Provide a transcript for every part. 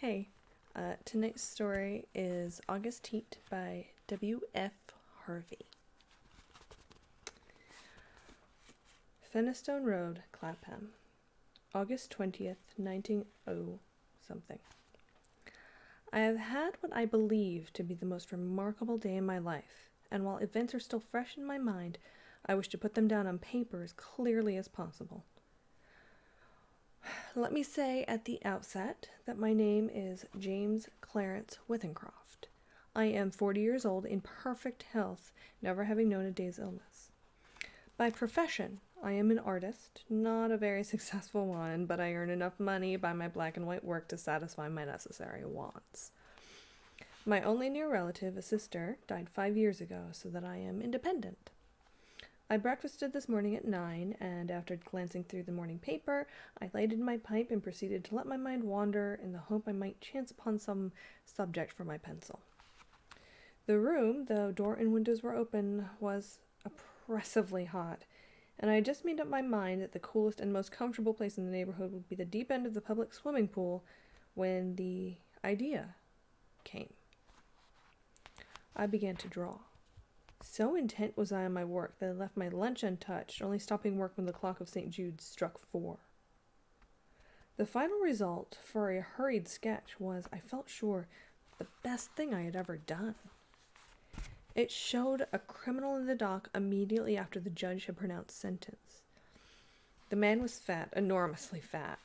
Hey, tonight's story is August Heat by W.F. Harvey. Fenistone Road, Clapham, August 20th, 1900 something. I have had what I believe to be the most remarkable day in my life, and while events are still fresh in my mind, I wish to put them down on paper as clearly as possible. Let me say at the outset that my name is James Clarence Withencroft. I am 40 years old in perfect health, never having known a day's illness. By profession, I am an artist, not a very successful one, but I earn enough money by my black and white work to satisfy my necessary wants. My only near relative, a sister, died 5 years ago, so that I am independent. I breakfasted this morning at 9, and after glancing through the morning paper, I lighted my pipe and proceeded to let my mind wander in the hope I might chance upon some subject for my pencil. The room, though door and windows were open, was oppressively hot, and I had just made up my mind that the coolest and most comfortable place in the neighborhood would be the deep end of the public swimming pool when the idea came. I began to draw. So intent was I on my work that I left my lunch untouched, only stopping work when the clock of St. Jude's struck 4. The final result for a hurried sketch was, I felt sure, the best thing I had ever done. It showed a criminal in the dock immediately after the judge had pronounced sentence. The man was fat, enormously fat.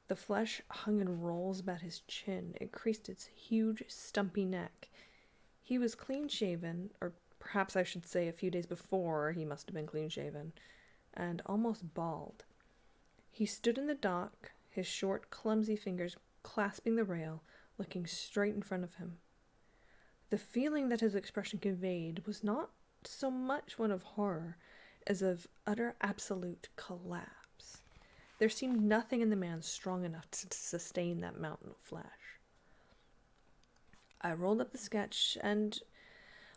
The flesh hung in rolls about his chin. It creased its huge, stumpy neck. He was clean-shaven, or perhaps I should say a few days before he must have been clean-shaven, and almost bald. He stood in the dock, his short, clumsy fingers clasping the rail, looking straight in front of him. The feeling that his expression conveyed was not so much one of horror as of utter absolute collapse. There seemed nothing in the man strong enough to sustain that mountain of flesh. I rolled up the sketch and,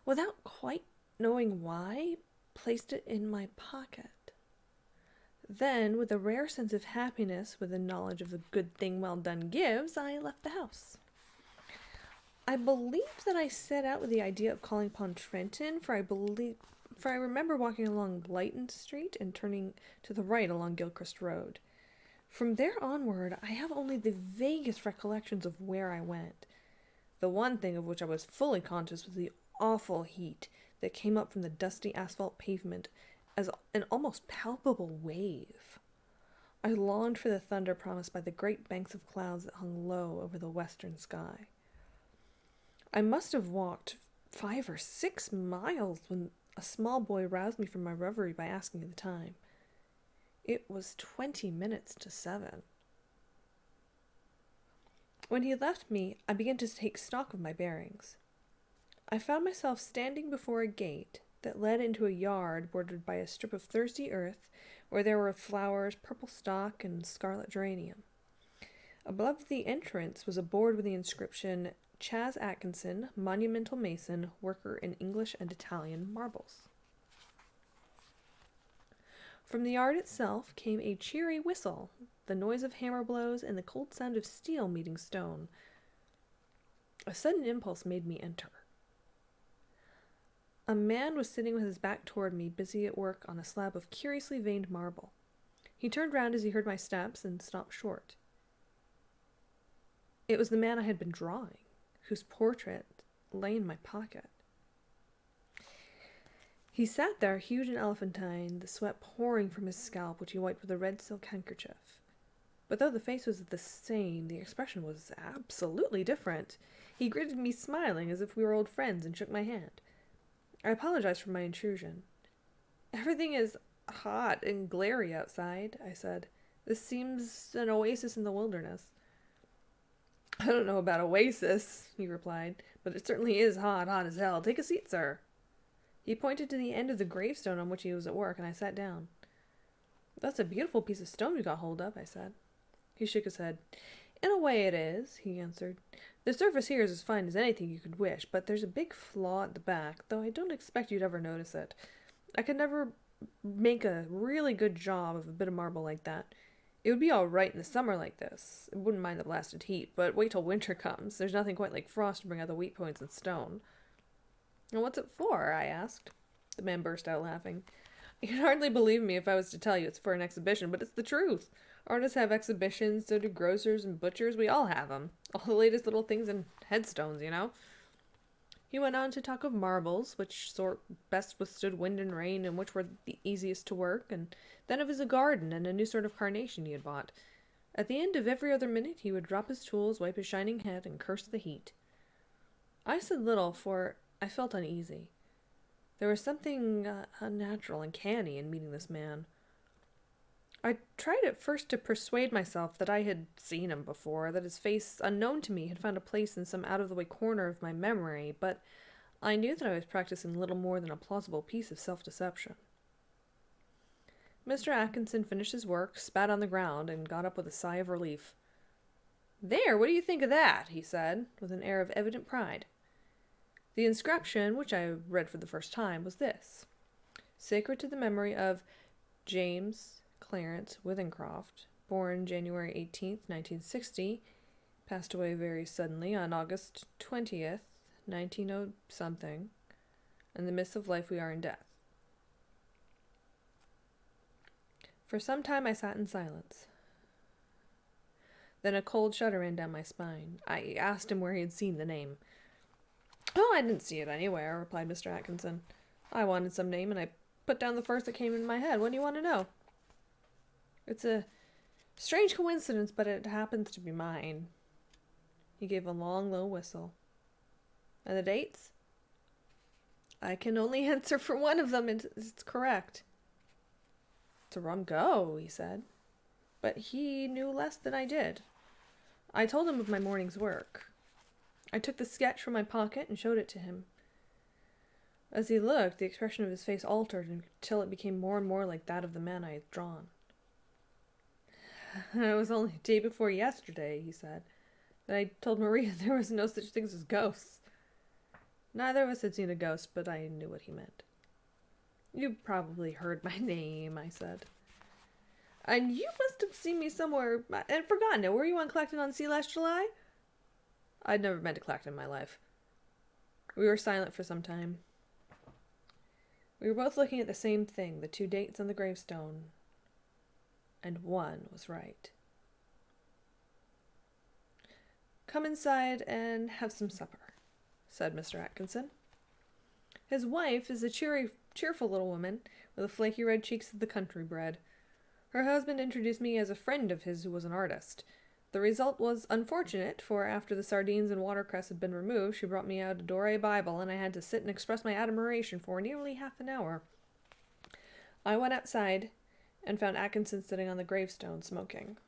without quite knowing why, placed it in my pocket. Then, with a rare sense of happiness with the knowledge of the good thing well done gives, I left the house. I believe that I set out with the idea of calling upon Trenton, for I remember walking along Blyton Street and turning to the right along Gilchrist Road. From there onward, I have only the vaguest recollections of where I went. The one thing of which I was fully conscious was the awful heat that came up from the dusty asphalt pavement as an almost palpable wave. I longed for the thunder promised by the great banks of clouds that hung low over the western sky. I must have walked 5 or 6 miles when a small boy roused me from my reverie by asking the time. It was 20 minutes to 7. When he left me, I began to take stock of my bearings. I found myself standing before a gate that led into a yard bordered by a strip of thirsty earth where there were flowers, purple stock, and scarlet geranium. Above the entrance was a board with the inscription, Chas Atkinson, Monumental Mason, Worker in English and Italian Marbles. From the yard itself came a cheery whistle, the noise of hammer blows, and the cold sound of steel meeting stone. A sudden impulse made me enter. A man was sitting with his back toward me, busy at work on a slab of curiously veined marble. He turned round as he heard my steps and stopped short. It was the man I had been drawing, whose portrait lay in my pocket. He sat there, huge and elephantine, the sweat pouring from his scalp, which he wiped with a red silk handkerchief. But though the face was the same, the expression was absolutely different. He greeted me smiling, as if we were old friends, and shook my hand. I apologized for my intrusion. "Everything is hot and glary outside," I said. "This seems an oasis in the wilderness." "I don't know about oasis," he replied, "but it certainly is hot as hell. Take a seat, sir." He pointed to the end of the gravestone on which he was at work, and I sat down. "That's a beautiful piece of stone you got hold of," I said. He shook his head. "In a way it is," he answered. "The surface here is as fine as anything you could wish, but there's a big flaw at the back, though I don't expect you'd ever notice it. I could never make a really good job of a bit of marble like that. It would be all right in the summer like this. It wouldn't mind the blasted heat, but wait till winter comes. There's nothing quite like frost to bring out the weak points in stone. And what's it for? I asked. The man burst out laughing. You'd hardly believe me if I was to tell you it's for an exhibition, but it's the truth. Artists have exhibitions, so do grocers and butchers. We all have them. All the latest little things and headstones, you know. He went on to talk of marbles, which sort best withstood wind and rain, and which were the easiest to work, and then of his garden and a new sort of carnation he had bought. At the end of every other minute he would drop his tools, wipe his shining head, and curse the heat. I said little, for I felt uneasy. There was something unnatural and canny in meeting this man. I tried at first to persuade myself that I had seen him before, that his face, unknown to me, had found a place in some out-of-the-way corner of my memory, but I knew that I was practicing little more than a plausible piece of self-deception. Mr. Atkinson finished his work, spat on the ground, and got up with a sigh of relief. "There, what do you think of that?" he said, with an air of evident pride. The inscription, which I read for the first time, was this: "Sacred to the memory of James Clarence Withencroft, born January 18th, 1960, passed away very suddenly on August 20th, 1900-something. In the midst of life we are in death." For some time I sat in silence. Then a cold shudder ran down my spine. I asked him where he had seen the name. "Oh, I didn't see it anywhere," replied Mr. Atkinson. "I wanted some name, and I put down the first that came into my head. What do you want to know?" "It's a strange coincidence, but it happens to be mine." He gave a long, low whistle. "And the dates?" "I can only answer for one of them. It's correct." "It's a rum go," he said. But he knew less than I did. I told him of my morning's work. I took the sketch from my pocket and showed it to him. As he looked, the expression of his face altered until it became more and more like that of the man I had drawn. "It was only the day before yesterday," he said, "that I told Maria there was no such things as ghosts." Neither of us had seen a ghost, but I knew what he meant. "You probably heard my name," I said. "And you must have seen me somewhere and forgotten it. Were you on Clacton on Sea last July?" I'd never been to Clacton in my life. We were silent for some time. We were both looking at the same thing, the two dates on the gravestone, and one was right. "Come inside and have some supper," said Mr. Atkinson. His wife is a cheerful little woman with the flaky red cheeks of the country bred. Her husband introduced me as a friend of his who was an artist. The result was unfortunate, for after the sardines and watercress had been removed, she brought me out a Doré Bible, and I had to sit and express my admiration for nearly half an hour. I went outside and found Atkinson sitting on the gravestone, smoking.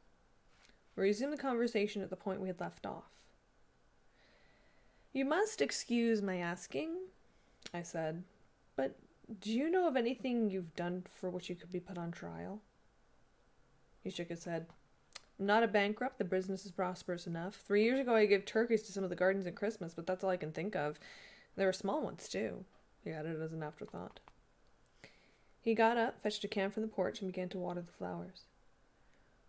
We resumed the conversation at the point we had left off. "You must excuse my asking," I said, "but do you know of anything you've done for which you could be put on trial?" He shook his head. "I'm not a bankrupt. The business is prosperous enough. 3 years ago I gave turkeys to some of the gardens at Christmas, but that's all I can think of. There were small ones, too," he added as an afterthought. He got up, fetched a can from the porch, and began to water the flowers.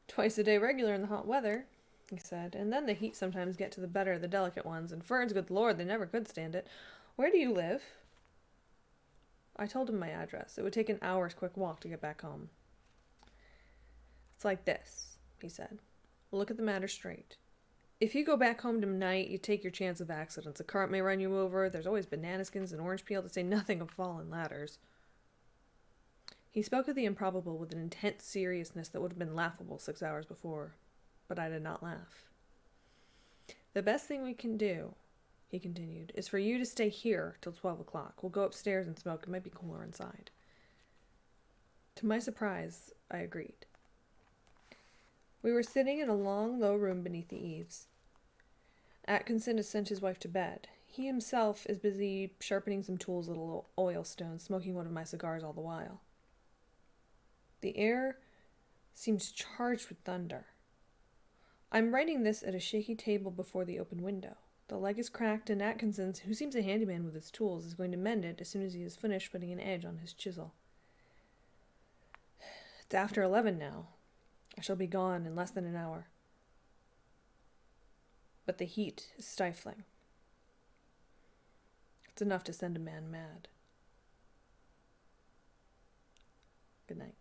"Twice a day regular in the hot weather," he said, "and then the heat sometimes get to the better of the delicate ones, and ferns, good Lord, they never could stand it. Where do you live?" I told him my address. It would take an hour's quick walk to get back home. "It's like this," he said. "Look at the matter straight. If you go back home tonight, you take your chance of accidents. A cart may run you over. There's always banana skins and orange peel, to say nothing of fallen ladders." He spoke of the improbable with an intense seriousness that would have been laughable 6 hours before, but I did not laugh. "The best thing we can do," he continued, "is for you to stay here till 12 o'clock. We'll go upstairs and smoke. It might be cooler inside." To my surprise, I agreed. We were sitting in a long, low room beneath the eaves. Atkinson has sent his wife to bed. He himself is busy sharpening some tools at a oil stone, smoking one of my cigars all the while. The air seems charged with thunder. I'm writing this at a shaky table before the open window. The leg is cracked, and Atkinson, who seems a handyman with his tools, is going to mend it as soon as he has finished putting an edge on his chisel. It's after 11 now. I shall be gone in less than an hour. But the heat is stifling. It's enough to send a man mad. Good night.